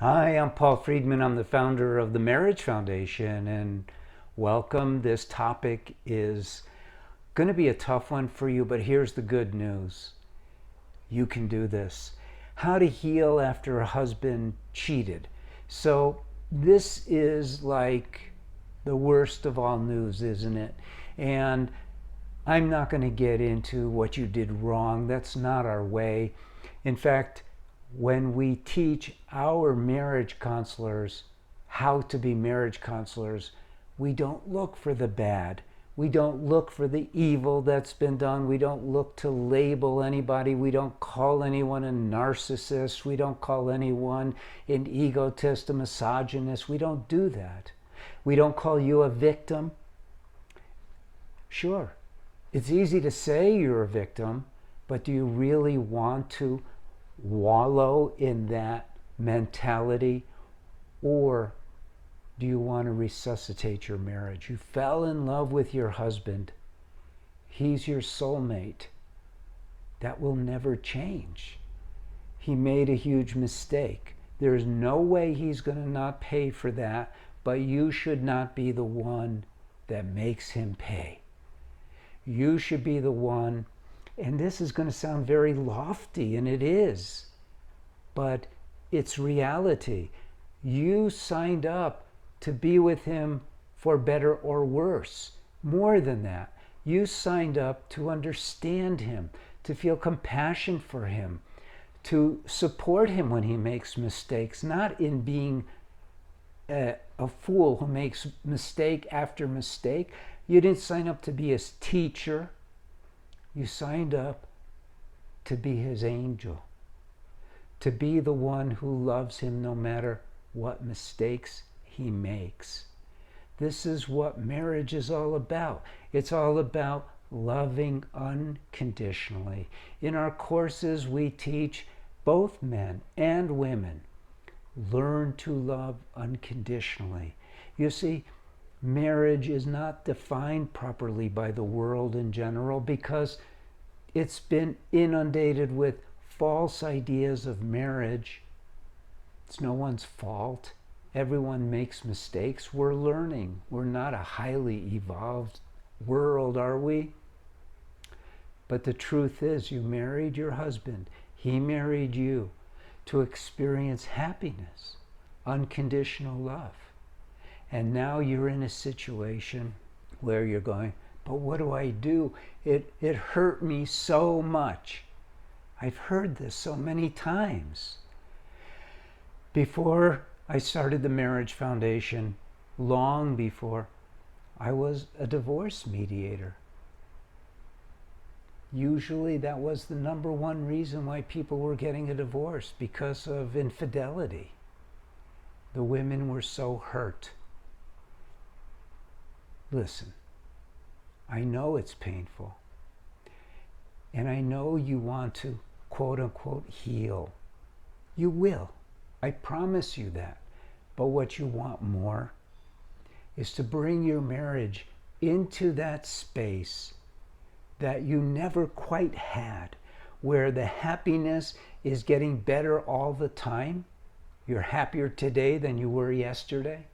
Hi, I'm Paul Friedman. I'm the founder of the Marriage Foundation, and welcome. This topic is going to be a tough one for you, but here's the good news. You can do this. How to heal after a husband cheated. So, this is like the worst of all news, isn't it? And I'm not going to get into what you did wrong. That's not our way. In fact, when we teach our marriage counselors how to be marriage counselors, we don't look for the bad. We don't look for the evil that's been done. We don't look to label anybody. We don't call anyone a narcissist. We don't call anyone an egotist, a misogynist. We don't do that. We don't call you a victim. Sure, it's easy to say you're a victim, but do you really want to wallow in that mentality, or do you want to resuscitate your marriage? You fell in love with your husband. He's your soulmate. That will never change. He made a huge mistake. There's no way he's going to not pay for that, but you should not be the one that makes him pay. You should be the one, and this is going to sound very lofty, and it is, but it's reality. You signed up to be with him for better or worse. More than that, you signed up to understand him, to feel compassion for him, to support him when he makes mistakes, not in being a fool who makes mistake after mistake. You didn't sign up to be his teacher. You signed up to be his angel, to be the one who loves him no matter what mistakes he makes. This is what marriage is all about. It's all about loving unconditionally. In our courses, we teach both men and women, learn to love unconditionally. You see, marriage is not defined properly by the world in general because it's been inundated with false ideas of marriage. It's no one's fault. Everyone makes mistakes. We're learning. We're not a highly evolved world, are we? But the truth is, you married your husband. He married you to experience happiness, unconditional love. And now you're in a situation where you're going, but what do I do? It hurt me so much. I've heard this so many times. Before I started the Marriage Foundation, long before, I was a divorce mediator. Usually that was the number one reason why people were getting a divorce, because of infidelity. The women were so hurt. Listen, I know it's painful, and I know you want to, quote unquote, heal. You will. I promise you that. But what you want more is to bring your marriage into that space that you never quite had, where the happiness is getting better all the time. You're happier today than you were yesterday.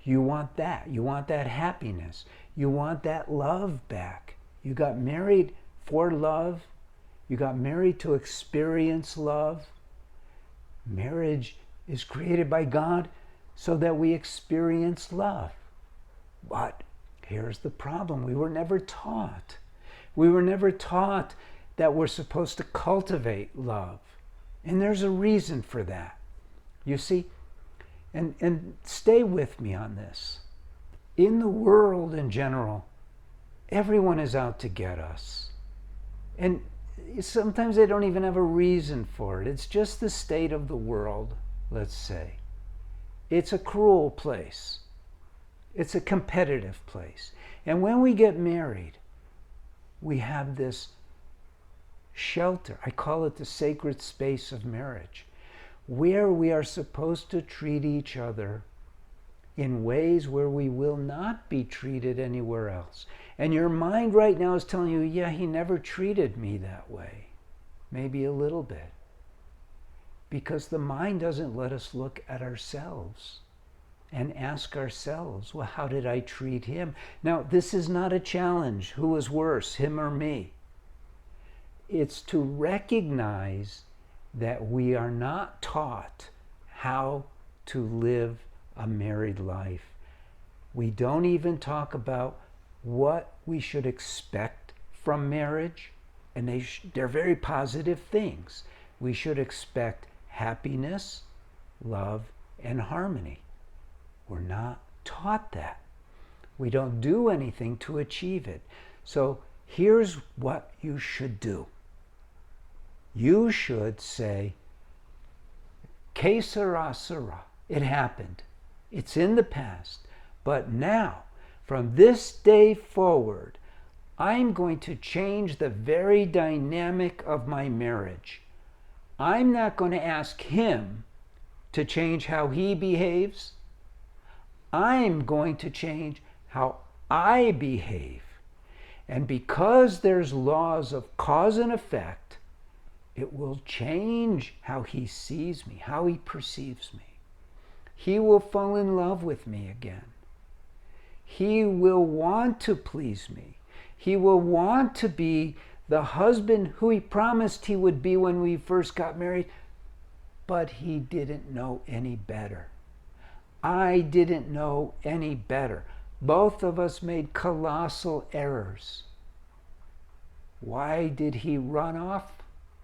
You want that. You want that happiness. You want that love back. You got married for love. You got married to experience love. Marriage is created by God so that we experience love. But here's the problem. We were never taught. We were never taught that we're supposed to cultivate love. And there's a reason for that. You see, and stay with me on this. In the world in general, everyone is out to get us. And sometimes they don't even have a reason for it. It's just the state of the world, let's say. It's a cruel place. It's a competitive place. And when we get married, we have this shelter. I call it the sacred space of marriage, where we are supposed to treat each other in ways where we will not be treated anywhere else. And your mind right now is telling you, yeah, he never treated me that way. Maybe a little bit. because the mind doesn't let us look at ourselves and ask ourselves, well, how did I treat him? Now, this is not a challenge. Who was worse, him or me? It's to recognize that we are not taught how to live a married life. We don't even talk about what we should expect from marriage, and they're very positive things. We should expect happiness, love, and harmony. We're not taught that. We don't do anything to achieve it. So here's what you should do. You should say, que sera, sera. It happened. It's in the past. But now, from this day forward, I'm going to change the very dynamic of my marriage. I'm not going to ask him to change how he behaves. I'm going to change how I behave. And because there's laws of cause and effect, it will change how he sees me, how he perceives me. He will fall in love with me again. He will want to please me. He will want to be the husband who he promised he would be when we first got married, but he didn't know any better. I didn't know any better. Both of us made colossal errors. Why did he run off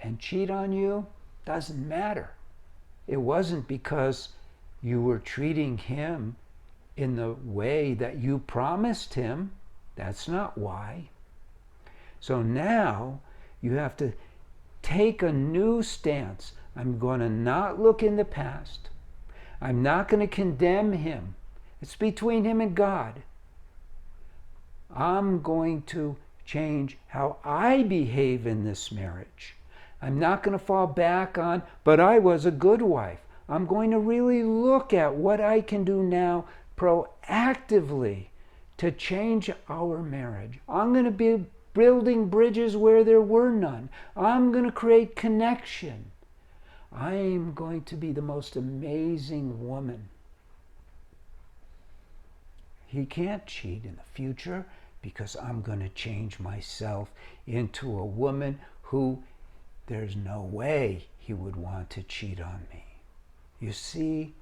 and cheat on you? Doesn't matter. It wasn't because you were treating him in the way that you promised him. That's not why. So now you have to take a new stance. I'm going to not look in the past. I'm not going to condemn him. It's between him and God. I'm going to change how I behave in this marriage. I'm not going to fall back on, but I was a good wife. I'm going to really look at what I can do now proactively to change our marriage. I'm going to be building bridges where there were none. I'm going to create connection. I'm going to be the most amazing woman. He can't cheat in the future because I'm going to change myself into a woman who there's no way he would want to cheat on me. You see,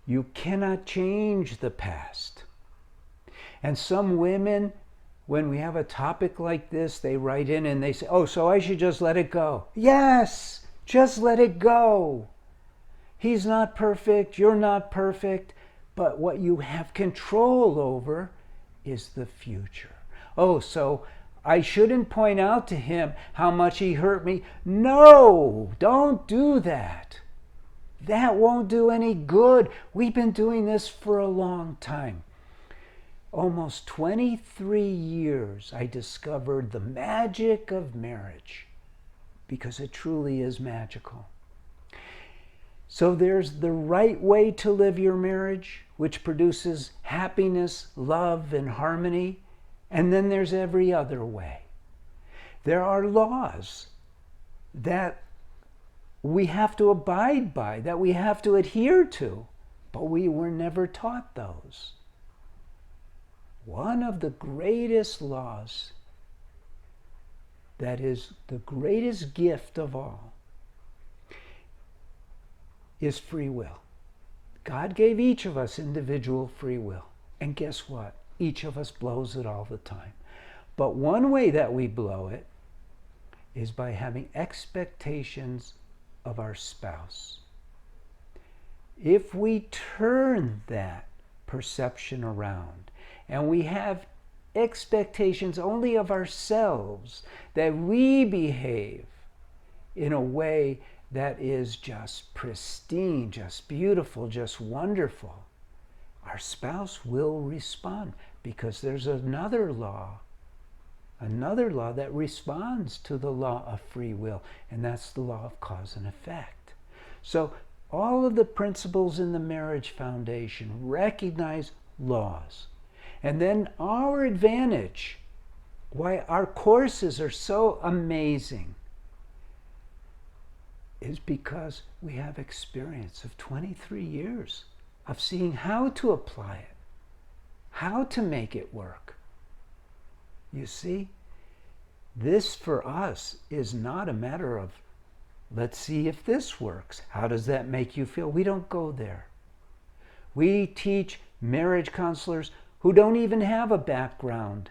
you cannot change the past. And some women, when we have a topic like this, they write in and they say, oh, so I should just let it go. Yes, just let it go. He's not perfect, you're not perfect, but what you have control over is the future. Oh, so I shouldn't point out to him how much he hurt me. No, don't do that. That won't do any good. We've been doing this for a long time. Almost 23 years, I discovered the magic of marriage, because it truly is magical. So there's the right way to live your marriage, which produces happiness, love, and harmony. And then there's every other way. There are laws that we have to abide by, that we have to adhere to, but we were never taught those. One of the greatest laws, that is the greatest gift of all, is free will. God gave each of us individual free will. And guess what? Each of us blows it all the time. But one way that we blow it is by having expectations of our spouse. If we turn that perception around and we have expectations only of ourselves, that we behave in a way that is just pristine, just beautiful, just wonderful, our spouse will respond, because there's another law that responds to the law of free will, and that's the law of cause and effect. So all of the principles in the marriage foundation recognize laws. And then our advantage, why our courses are so amazing, is because we have experience of 23 years of seeing how to apply it, how to make it work. You see, this for us is not a matter of, let's see if this works. How does that make you feel? We don't go there. We teach marriage counselors who don't even have a background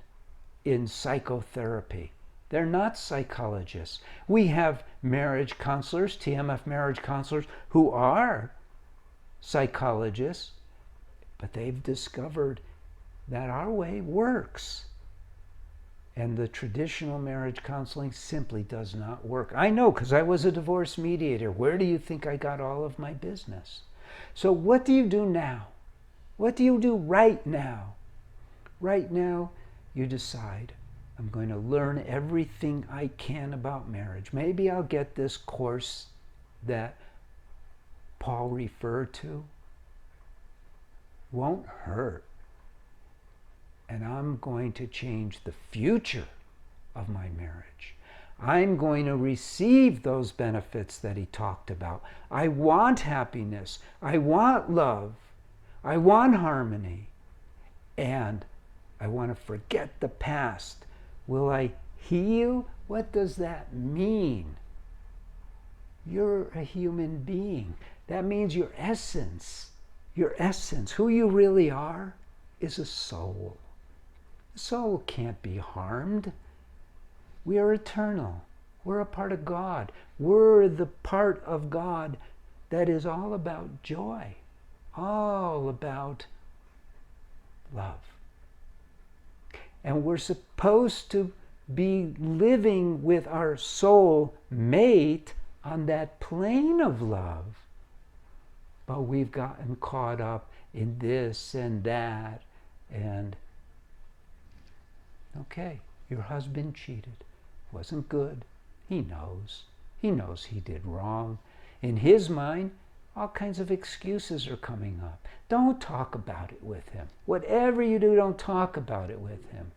in psychotherapy. They're not psychologists. We have marriage counselors, TMF marriage counselors, who are psychologists, but they've discovered that our way works. And the traditional marriage counseling simply does not work. I know, because I was a divorce mediator. Where do you think I got all of my business? So what do you do now? What do you do right now? Right now, you decide, I'm going to learn everything I can about marriage. Maybe I'll get this course that Paul referred to. Won't hurt. And I'm going to change the future of my marriage. I'm going to receive those benefits that he talked about. I want happiness. I want love. I want harmony. And I want to forget the past. Will I heal? What does that mean? You're a human being. That means your essence, who you really are, is a soul. The soul can't be harmed. We are eternal. We're a part of God. We're the part of God that is all about joy, all about love. And we're supposed to be living with our soul mate on that plane of love. But we've gotten caught up in this and that, and okay, your husband cheated. Wasn't good. He knows. He knows he did wrong. In his mind, all kinds of excuses are coming up. Don't talk about it with him. Whatever you do, don't talk about it with him.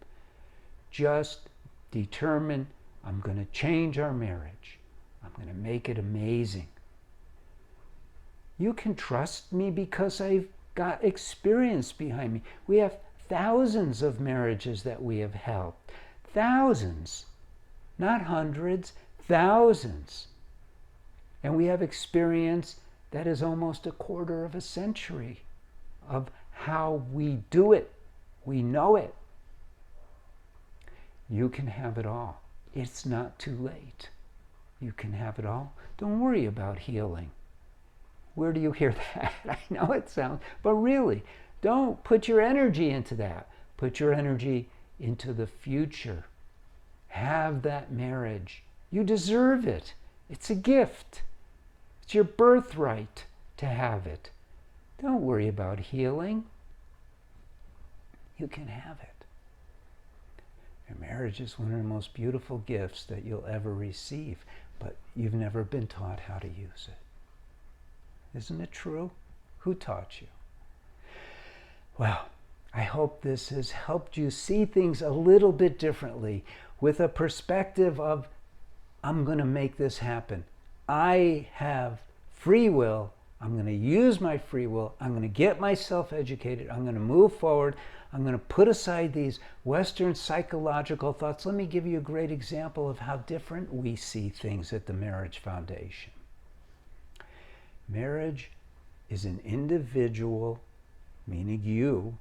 Just determine, I'm going to change our marriage. I'm going to make it amazing. You can trust me because I've got experience behind me. We have thousands of marriages that we have helped. Thousands. Not hundreds, thousands. And we have experience that is almost a quarter of a century of how we do it. We know it. You can have it all. It's not too late. You can have it all. Don't worry about healing. Where do you hear that? I know it sounds, but really, don't put your energy into that. Put your energy into the future. Have that marriage. You deserve it. It's a gift. It's your birthright to have it. Don't worry about healing. You can have it. Your marriage is one of the most beautiful gifts that you'll ever receive, but you've never been taught how to use it. Isn't it true? Who taught you? Well, I hope this has helped you see things a little bit differently, with a perspective of, I'm going to make this happen. I have free will. I'm going to use my free will. I'm going to get myself educated. I'm going to move forward. I'm going to put aside these Western psychological thoughts. Let me give you a great example of how different we see things at the Marriage Foundation. Marriage is an individual, meaning you,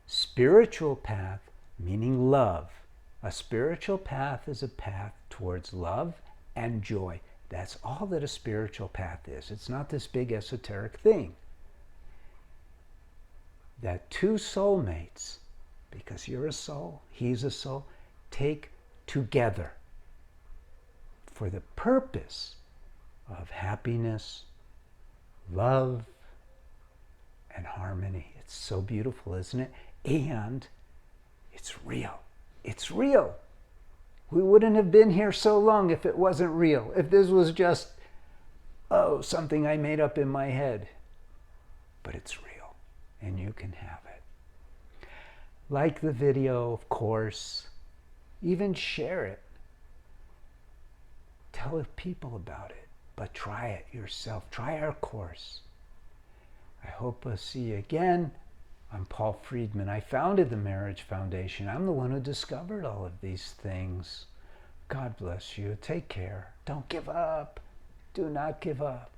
spiritual path, meaning love. A spiritual path is a path towards love and joy. That's all that a spiritual path is. It's not this big esoteric thing. That two soulmates, because you're a soul, he's a soul, take together for the purpose of happiness, love, and harmony. It's so beautiful, isn't it? And it's real. It's real. We wouldn't have been here so long if it wasn't real. If this was just, something I made up in my head. But it's real, and you can have it. Like the video, of course. Even share it. Tell people about it. but try it yourself. Try our course. I hope I'll see you again. I'm Paul Friedman. I founded the Marriage Foundation. I'm the one who discovered all of these things. God bless you. Take care. Don't give up. Do not give up.